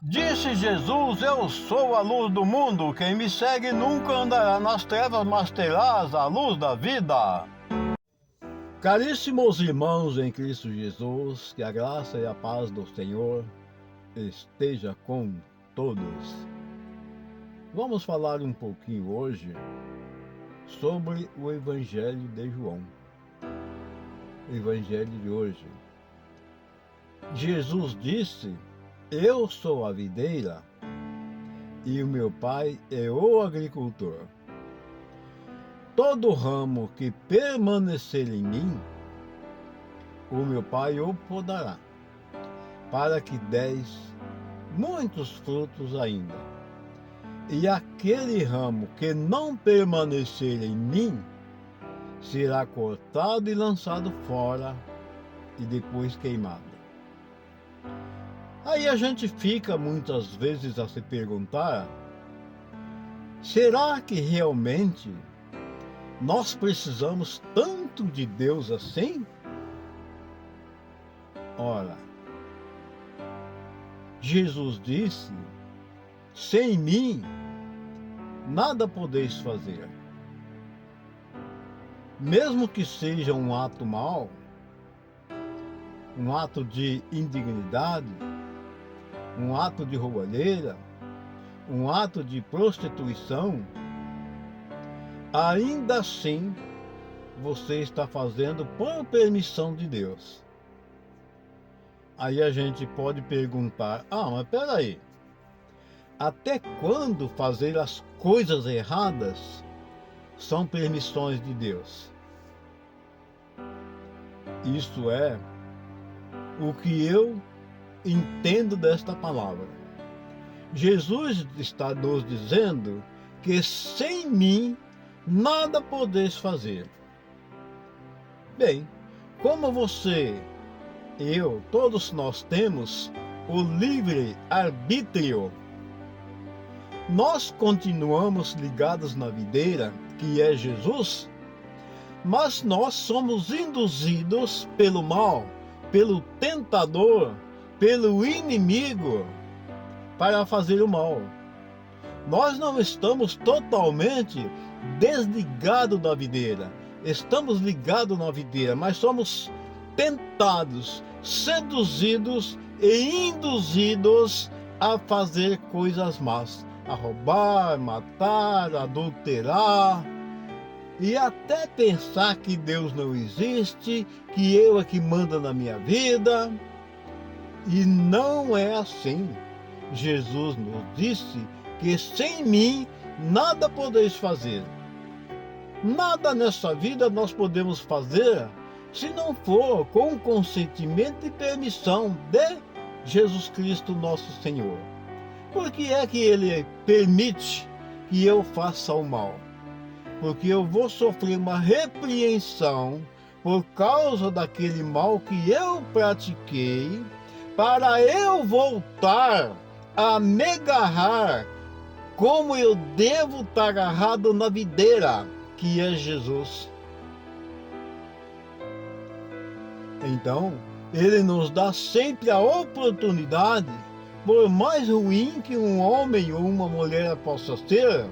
Disse Jesus: Eu sou a luz do mundo. Quem me segue nunca andará nas trevas, mas terá a luz da vida. Caríssimos irmãos em Cristo Jesus, que a graça e a paz do Senhor esteja com todos. Vamos falar um pouquinho hoje sobre o Evangelho de João. O Evangelho de hoje. Jesus disse: Eu sou a videira e o meu Pai é o agricultor. Todo ramo que permanecer em mim, o meu Pai o podará, para que deis muitos frutos ainda. E aquele ramo que não permanecer em mim, será cortado e lançado fora e depois queimado. Aí a gente fica muitas vezes a se perguntar: será que realmente nós precisamos tanto de Deus assim? Ora, Jesus disse: sem mim nada podeis fazer. Mesmo que seja um ato mau, um ato de indignidade, um ato de roubalheira, um ato de prostituição, ainda assim você está fazendo por permissão de Deus. Aí a gente pode perguntar: mas peraí, até quando fazer as coisas erradas são permissões de Deus? Isso é o que eu entendo desta palavra. Jesus está nos dizendo que sem mim nada podeis fazer. Bem, como você, eu, todos nós temos o livre arbítrio, nós continuamos ligados na videira, que é Jesus, mas nós somos induzidos pelo mal, pelo tentador, pelo inimigo, para fazer o mal. Nós não estamos totalmente desligados da videira, estamos ligados na videira, mas somos tentados, seduzidos e induzidos a fazer coisas más, a roubar, matar, adulterar, e até pensar que Deus não existe, que eu é que manda na minha vida. E não é assim. Jesus nos disse que sem mim nada podeis fazer. Nada nessa vida nós podemos fazer se não for com o consentimento e permissão de Jesus Cristo, nosso Senhor. Por que é que Ele permite que eu faça o mal? Porque eu vou sofrer uma repreensão por causa daquele mal que eu pratiquei, para eu voltar a me agarrar como eu devo estar agarrado na videira, que é Jesus. Então, Ele nos dá sempre a oportunidade, por mais ruim que um homem ou uma mulher possa ser,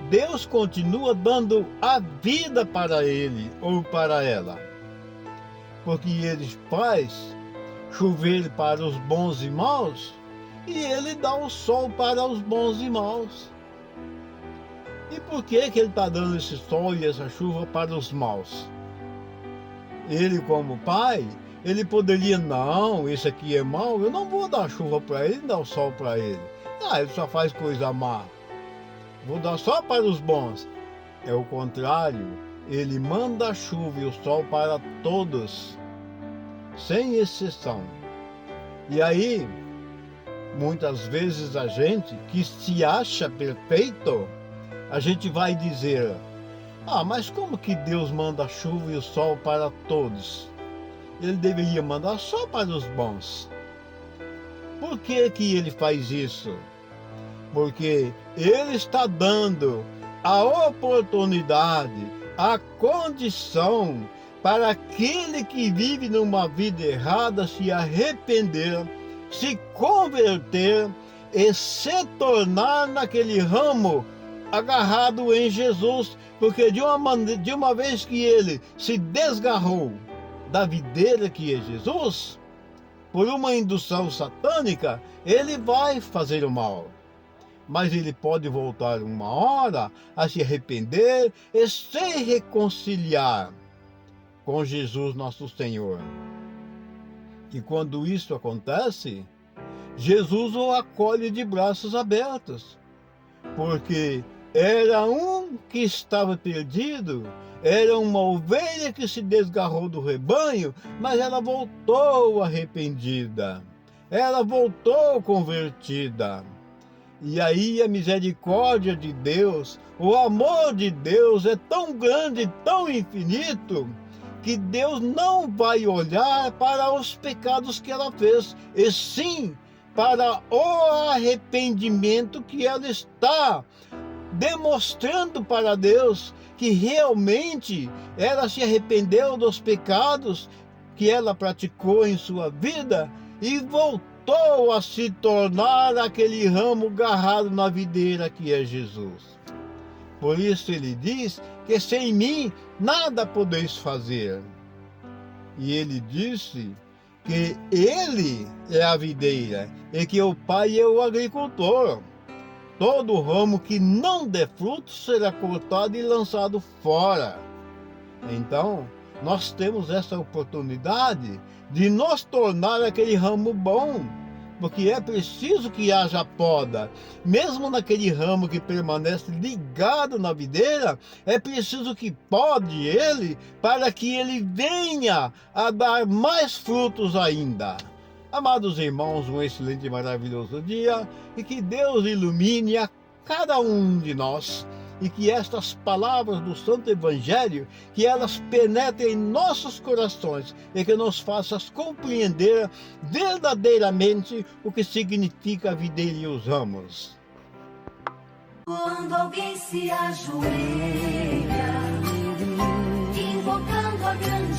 Deus continua dando a vida para ele ou para ela, porque Ele faz chover para os bons e maus, e Ele dá o sol para os bons e maus. E por que Ele está dando esse sol e essa chuva para os maus? Ele, como pai, Ele poderia: não, esse aqui é mau, eu não vou dar chuva para ele, dar o sol para ele. Ele só faz coisa má, vou dar só para os bons. É o contrário, Ele manda a chuva e o sol para todos, sem exceção. E aí, muitas vezes a gente que se acha perfeito, a gente vai dizer: mas como que Deus manda a chuva e o sol para todos? Ele deveria mandar só para os bons. Por que que Ele faz isso? Porque Ele está dando a oportunidade, a condição para aquele que vive numa vida errada se arrepender, se converter e se tornar naquele ramo agarrado em Jesus, porque de uma vez que ele se desgarrou da videira que é Jesus, por uma indução satânica, ele vai fazer o mal. Mas ele pode voltar uma hora a se arrepender e se reconciliar com Jesus nosso Senhor. E quando isso acontece, Jesus o acolhe de braços abertos, porque era um que estava perdido, era uma ovelha que se desgarrou do rebanho, mas ela voltou arrependida, ela voltou convertida. E aí a misericórdia de Deus, o amor de Deus é tão grande, tão infinito, que Deus não vai olhar para os pecados que ela fez, e sim para o arrependimento que ela está demonstrando para Deus, que realmente ela se arrependeu dos pecados que ela praticou em sua vida e voltou a se tornar aquele ramo agarrado na videira que é Jesus. Por isso ele diz que sem mim nada podeis fazer. E ele disse que ele é a videira e que o Pai é o agricultor. Todo ramo que não der fruto será cortado e lançado fora. Então, nós temos essa oportunidade de nos tornar aquele ramo bom, porque é preciso que haja poda. Mesmo naquele ramo que permanece ligado na videira, é preciso que pode ele, para que ele venha a dar mais frutos ainda. Amados irmãos, um excelente e maravilhoso dia, e que Deus ilumine a cada um de nós, e que estas palavras do Santo Evangelho, que elas penetrem em nossos corações, e que nos façam compreender verdadeiramente o que significa a videira e os ramos. Quando alguém se ajoelha, invocando a grande